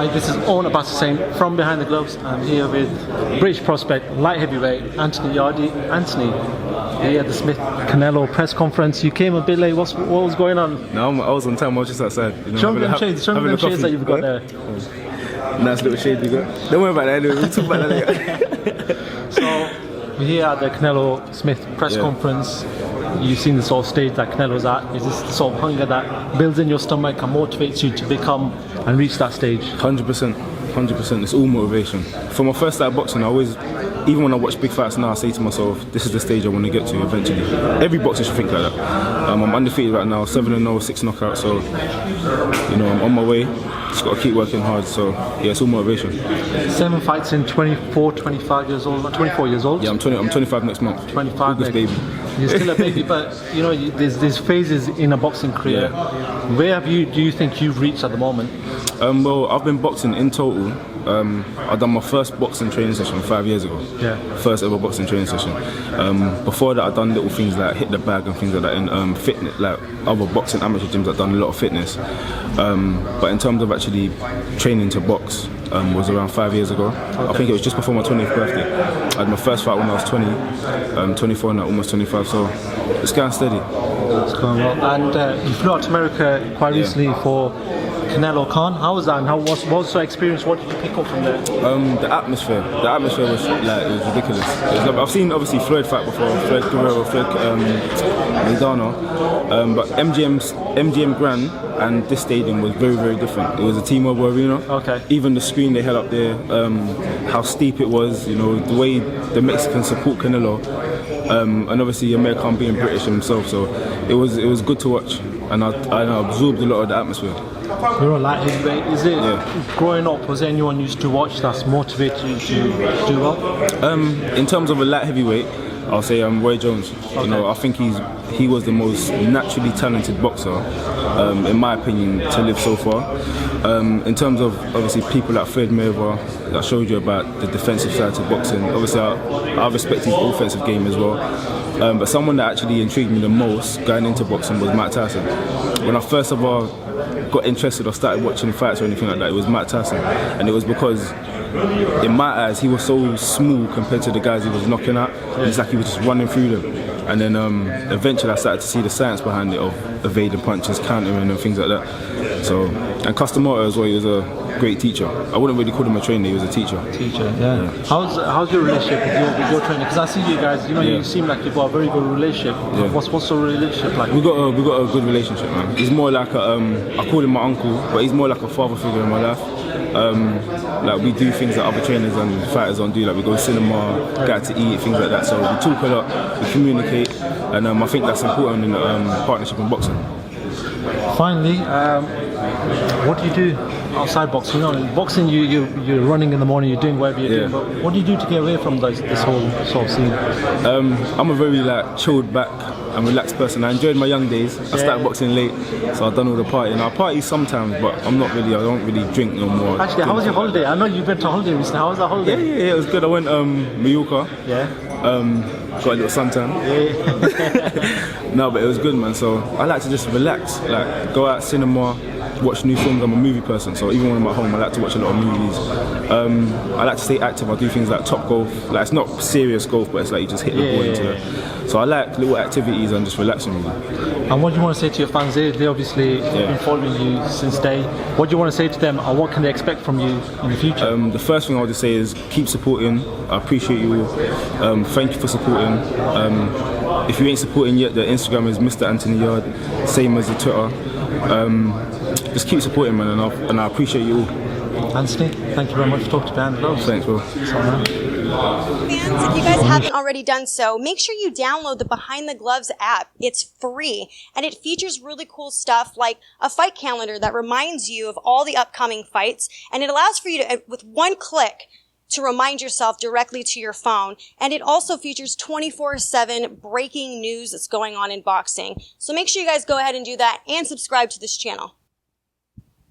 Hi, this is ABBAS HUSSAIN from Behind the Gloves. I'm here with British prospect, light heavyweight, Anthony Yarde. Anthony, here at the Smith Canelo press conference. You came a bit late. What was going on? No, I was on time. I was just outside. You know, show me them shades. Show me them shades that you've got there. Nice little shade you got. Don't worry about that. Anyway. We'll talk about that later. So, we're here at the Canelo-Smith press conference. You've seen the sort of stage that Canelo's at. Is this the sort of hunger that builds in your stomach and motivates you to become and reach that stage? 100%. 100%. It's all motivation. From my first start boxing, I always, even when I watch big fights now, I say to myself, this is the stage I want to get to eventually. Every boxer should think like that. I'm undefeated right now, 7-0, 6 knockouts. So, you know, I'm on my way. Just got to keep working hard. So, yeah, it's all motivation. 7 fights in 24 years old. Yeah, I'm 25 next month. 25 August, baby. You're still a baby, but you know, there's phases in a boxing career. Yeah. Where do you think you've reached at the moment? Well, I've been boxing in total. I done my first boxing training session 5 years ago. Yeah. First ever boxing training session. Before that, I done little things like hit the bag and things like that in fitness, like other boxing amateur gyms. I've done a lot of fitness. But in terms of actually training to box, was around 5 years ago. Okay. I think it was just before my 20th birthday. I had my first fight when I was 20, 24 now, almost 25. So it's going steady. It's going well. And you flew out to America quite recently for Canelo Khan. How was that? And what was your experience? What did you pick up from there? The atmosphere was like, it was ridiculous. I've seen obviously Floyd fight before, Floyd Guerrero, Floyd Maidana, but MGM Grand and this stadium was very, very different. It was a T-Mobile arena. Okay. Even the screen they had up there, how steep it was, you know, the way the Mexicans support Canelo, and obviously American being British himself, so it was good to watch, and I absorbed a lot of the atmosphere. You're a light heavyweight. Is it growing up? Was anyone used to watch that's motivated you to do well? In terms of a light heavyweight, I'll say Roy Jones. Okay. You know, I think he was the most naturally talented boxer, in my opinion, to live so far. In terms of obviously people like Floyd Mayweather, I showed you about the defensive side to boxing. Obviously, I respect his offensive game as well. But someone that actually intrigued me the most going into boxing was Mike Tyson. When I first of all got interested or started watching fights or anything like that, it was Mike Tyson, and it was because in my eyes he was so small compared to the guys he was knocking out. It's like he was just running through them, and then eventually I started to see the science behind it of evading punches, countering and things like that. So, and Customoto as well, he was a great teacher. I wouldn't really call him a trainer, he was a teacher. Yeah. How's your relationship with your trainer? Because I see you guys, you know, you seem like you've got a very good relationship. Yeah. What's your relationship like? We got a good relationship, man. He's more like I call him my uncle, but he's more like a father figure in my life. Like we do things that other trainers and fighters don't do. Like we go to cinema, go out to eat, things like that. So we talk a lot, we communicate, and I think that's important in partnership in boxing. Finally, what do you do outside boxing? You know, in boxing you're running in the morning, you're doing whatever you're doing, but what do you do to get away from this whole sort of scene? I'm a very chilled back and relaxed person. I enjoyed my young days. I started boxing late, so I've done all the partying. I party sometimes, but I don't really drink no more. Actually, how was your holiday? I know you've been to a holiday recently. How was that holiday? Yeah, it was good. I went Mallorca. Yeah. Got a little suntan. Yeah. No, but it was good, man. So I like to just relax, like go out cinema, watch new films. I'm a movie person, so even when I'm at home, I like to watch a lot of movies. I like to stay active. I do things like top golf. Like it's not serious golf, but it's like you just hit the ball into it. So I like little activities and just relaxing really. And what do you want to say to your fans? They obviously been following you since day. What do you want to say to them, and what can they expect from you in the future? The first thing I'll just say is keep supporting. I appreciate you all. Thank you for supporting. If you ain't supporting yet, the Instagram is Mr. Anthony Yarde, same as the Twitter. Just keep supporting, man, and I appreciate you all. Anthony, thank you very much for talking to Behind the Gloves. Thanks, bro. Fans, if you guys haven't already done so, make sure you download the Behind the Gloves app. It's free, and it features really cool stuff like a fight calendar that reminds you of all the upcoming fights, and it allows for you to, with one click, to remind yourself directly to your phone. And it also features 24/7 breaking news that's going on in boxing. So make sure you guys go ahead and do that and subscribe to this channel.